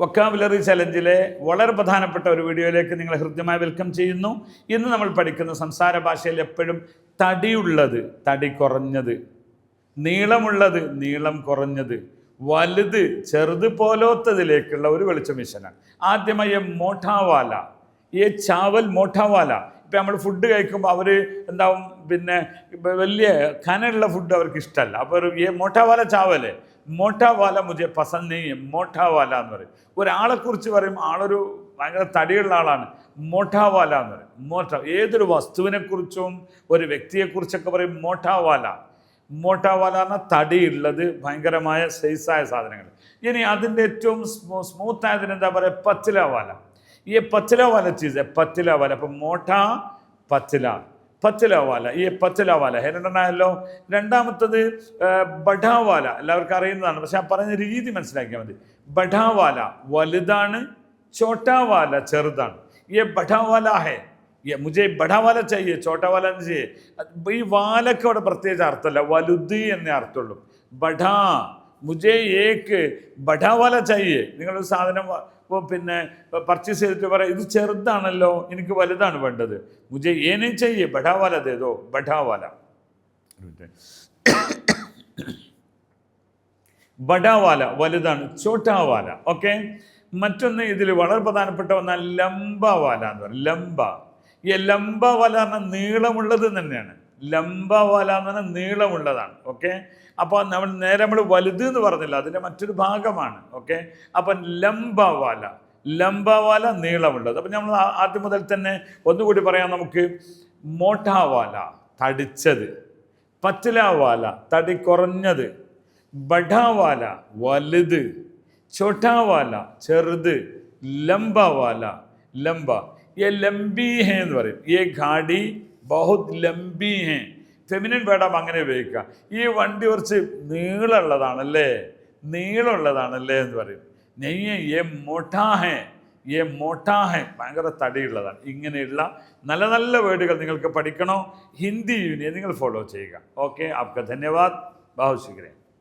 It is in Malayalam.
വൊക്കാബുലറി ചലഞ്ചിലെ വളരെ പ്രധാനപ്പെട്ട ഒരു വീഡിയോയിലേക്ക് നിങ്ങളെ ഹൃദ്യമായി വെൽക്കം ചെയ്യുന്നു. ഇന്ന് നമ്മൾ പഠിക്കുന്ന സംസാര ഭാഷയിൽ എപ്പോഴും തടിയുള്ളത്, തടി കുറഞ്ഞത്, നീളമുള്ളത്, നീളം കുറഞ്ഞത്, വലുത്, ചെറുത് പോലോത്തതിലേക്കുള്ള ഒരു വെളിച്ചമിഷനാണ്. ആദ്യമായി മോഠാവാല, ഈ ചാവൽ മോഠാവാല. ഇപ്പം നമ്മൾ ഫുഡ് കഴിക്കുമ്പോൾ അവർ എന്താവും, പിന്നെ വലിയ കനമുള്ള ഫുഡ് അവർക്ക് ഇഷ്ടമല്ല. അപ്പോൾ ഈ മോഠാവാല ചാവല്, മോഠാവാല മുझे പസന്ദ് नहीं, മോഠാവാല എന്ന് പറയും. ഒരാളെക്കുറിച്ച് പറയും ആളൊരു ഭയങ്കര തടിയുള്ള ആളാണ്, മോഠാവാല എന്ന് പറയും. ഏതൊരു വസ്തുവിനെക്കുറിച്ചും ഒരു വ്യക്തിയെക്കുറിച്ചൊക്കെ പറയും മോഠാവാല. മോഠാവാല എന്നാൽ തടിയുള്ളത്, ഭയങ്കരമായ സൈസായ സാധനങ്ങൾ. ഇനി അതിൻ്റെ ഏറ്റവും സ്മൂത്ത് ആയതിന് എന്താ പറയുക, പത്തിലാവാല. ഈ പത്തിലാവാല ചീസ് പത്തിലാവാല. അപ്പം മോഠാ പത്തില, പത്തിലാവാല, ഈ പത്തിലാവാല രണ്ടെണ്ണമായല്ലോ. രണ്ടാമത്തത് ബഡാവാല, എല്ലാവർക്കും അറിയുന്നതാണ്, പക്ഷെ ആ പറയുന്ന രീതി മനസ്സിലാക്കിയാൽ മതി. ബഡാവാല വലുതാണ്, ചോട്ടാവാല ചെറുതാണ്. ഈ ബഡാവാല ഹേ, മുझे ബഡാവാല ചെയ്യേ, ചോട്ടാവാല എന്ന് ചെയ്യേ. ഈ വാലൊക്കെ അവിടെ പ്രത്യേകിച്ച് അർത്ഥമല്ല, വലുത് എന്നേ അർത്ഥമുള്ളൂ. ബഡാ മുझे ഏക്ക് ബഡാവാല ചെയ്യേ. നിങ്ങളൊരു സാധനം പിന്നെ പർച്ചേസ് ചെയ്തിട്ട് പറയാം, ഇത് ചെറുതാണല്ലോ, എനിക്ക് വലുതാണ് വേണ്ടത്, മുझे ये नहीं चाहिए, ബഡാവാല ദേ ദോ, ബഡാവാല. ബഡാവാല വലുതാണ്, ചോട്ടാവാല. ഓക്കെ. മറ്റൊന്ന് ഇതിൽ വളരെ പ്രധാനപ്പെട്ട ഒന്നാണ് ലംബവാല എന്ന് പറയും. ലംബ, ഈ ലംബവാല എന്നാൽ നീളമുള്ളത് തന്നെയാണ്. ലംബവാല എന്ന് പറഞ്ഞാൽ നീളമുള്ളതാണ്. ഓക്കെ. അപ്പോൾ നമ്മൾ വലുത് എന്ന് പറഞ്ഞില്ല, അതിൻ്റെ മറ്റൊരു ഭാഗമാണ്. ഓക്കെ. അപ്പം ലംബവാല, ലംബവാല നീളമുള്ളത്. അപ്പം നമ്മൾ ആദ്യം മുതൽ തന്നെ ഒന്നുകൂടി പറയാം നമുക്ക്. മോഠാവാല തടിച്ചത്, പത്തിലാവാല തടി കുറഞ്ഞത്, ബഡാവാല വലുത്, ചോട്ടാവാല ചെറുത്, ലംബവാല ലംബ. ये लंबी है എന്ന് പറയും. ये गाड़ी बहुत लंबी है. ഫെമിനിൻ വേർഡാകുമ്പോൾ അങ്ങനെ ഉപയോഗിക്കുക. ഈ വണ്ടി കുറച്ച് നീളമുള്ളതാണല്ലേ, നീളമുള്ളതാണല്ലേ എന്ന് പറയും. നെയ്യ് ഏ മോഠാ ഹേ, ഏ മോഠാ ഹേ ഭയങ്കര തടിയുള്ളതാണ്. ഇങ്ങനെയുള്ള നല്ല നല്ല വേർഡുകൾ നിങ്ങൾക്ക് പഠിക്കണോ, ഹിന്ദി യൂണിയൻ നിങ്ങൾ ഫോളോ ചെയ്യുക. ഓക്കെ. ആപ്കാ ധന്യവാദ്, ബഹുത് ശുക്രിയ.